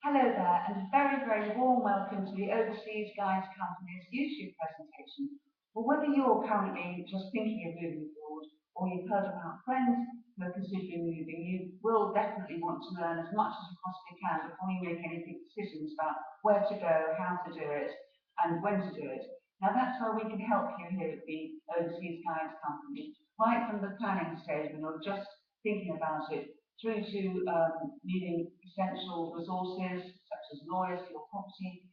Hello there, and a very, very warm welcome to the Overseas Guides Company's YouTube presentation. Well, whether you're currently just thinking of moving abroad or you've heard about friends who are considering moving, you will definitely want to learn as much as you possibly can before you make any big decisions about where to go, how to do it, and when to do it. Now, that's where we can help you here at the Overseas Guides Company, right from the planning stage when you're just thinking about it through to needing essential resources such as lawyers for your property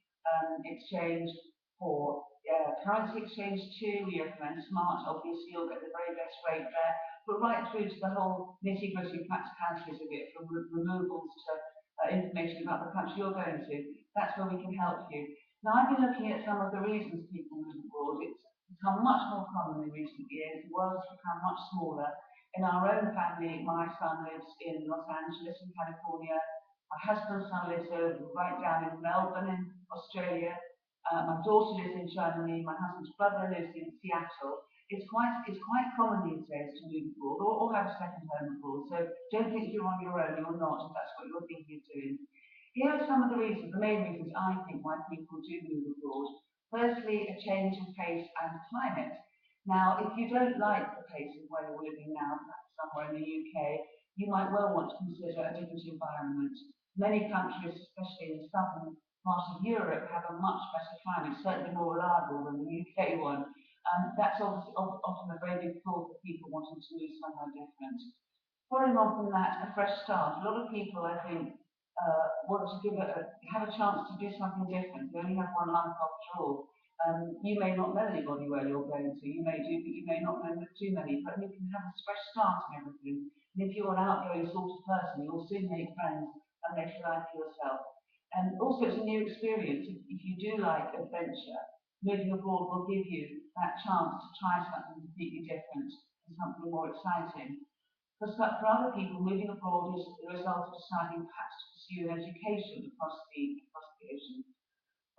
exchange, for currency exchange too. We recommend Smart, obviously you'll get the very best rate there, but right through to the whole nitty-gritty practicalities of it, from removals to information about the country you're going to. That's where we can help you. Now, I've been looking at some of the reasons people move abroad. It's become much more common in recent years. The world has become much smaller. In our own family, my son lives in Los Angeles in California. My husband's son lives right down in Melbourne in Australia. My daughter lives in Germany. My husband's brother lives in Seattle. It's quite common these days to move abroad or have a second home abroad. So don't think you're on your own. You're not, if that's what you're thinking of doing. Here are some of the reasons, the main reasons I think why people do move abroad. Firstly, a change in pace and climate. Now, if you don't like the pace of where you're living now, perhaps somewhere in the UK, you might well want to consider a different environment. Many countries, especially in the southern part of Europe, have a much better climate, certainly more reliable than the UK one. That's obviously often a very big pull for people wanting to move somewhere different. Following on from that, a fresh start. A lot of people, I think, want to have a chance to do something different. You only have one life after all. You may not know anybody where you're going to. You may do, but you may not know too many. But you can have a fresh start and everything. And if you're an outgoing sort of person, you'll soon make friends and make life for yourself. And also, it's a new experience. If you do like adventure, moving abroad will give you that chance to try something completely different and something more exciting. For other people, moving abroad is the result of deciding perhaps to pursue an education across the ocean.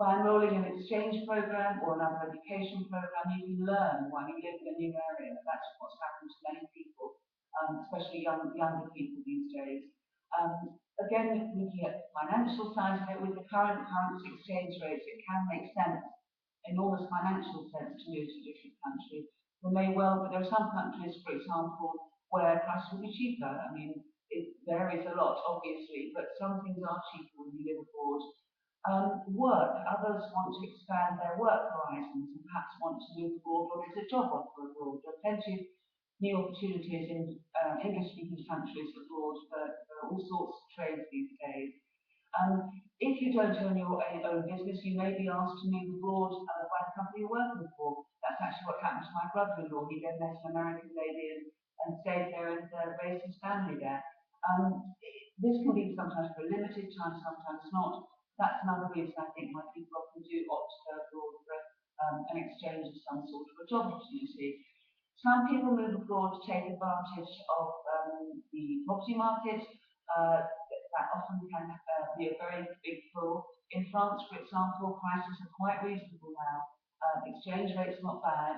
By enrolling in an exchange program or another education program, you can learn while you live in a new area. That's what's happened to many people, especially younger people these days. Again, looking at the financial side of it, with the current currency exchange rates, it can make sense, enormous financial sense, to move to a different country. There are some countries, for example, where prices will be cheaper. I mean, it varies a lot, obviously, but some things are cheaper when you live abroad. Work. Others want to expand their work horizons and perhaps want to move abroad or get a job offer abroad. There are plenty of new opportunities in English-speaking countries abroad for all sorts of trades these days. If you don't own your own business, you may be asked to move abroad by the company you're working for. That's actually what happened to my brother-in-law. He then met an American lady and stayed there and raised his family there. This can be sometimes for a limited time, sometimes not. That's another reason I think why people often do opt to go abroad for an exchange of some sort of a job opportunity. Some people move abroad to take advantage of the property market. That often can be a very big pull. In France, for example, prices are quite reasonable now. Exchange rate's not bad.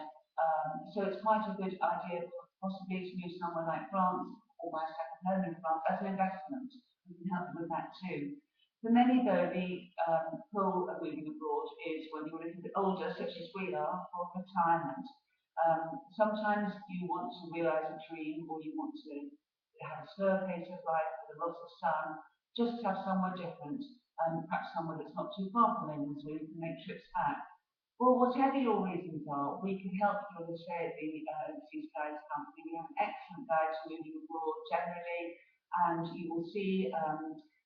So it's quite a good idea possibly to move somewhere like France or buy a second home in France as an investment. We can help you with that too. For many, though, the pull of moving abroad is when you're a little bit older, such as we are, for retirement. Sometimes you want to realise a dream, or you want to have a slower pace of life with a lot of sun, just have somewhere different, and perhaps somewhere that's not too far from England, so you can make trips back. Well, whatever your reasons are, we can help you, as I say, at the Overseas Guides Company. We have an excellent guide to moving abroad generally, and you will see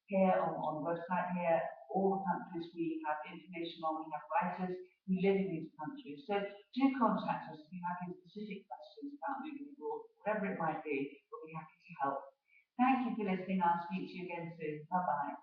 here on the website here all the countries we have information on. We have writers who live in these countries. So do contact us if you have any specific questions about moving abroad, whatever it might be. We'll be happy to help. Thank you for listening. I'll speak to you again soon. Bye bye.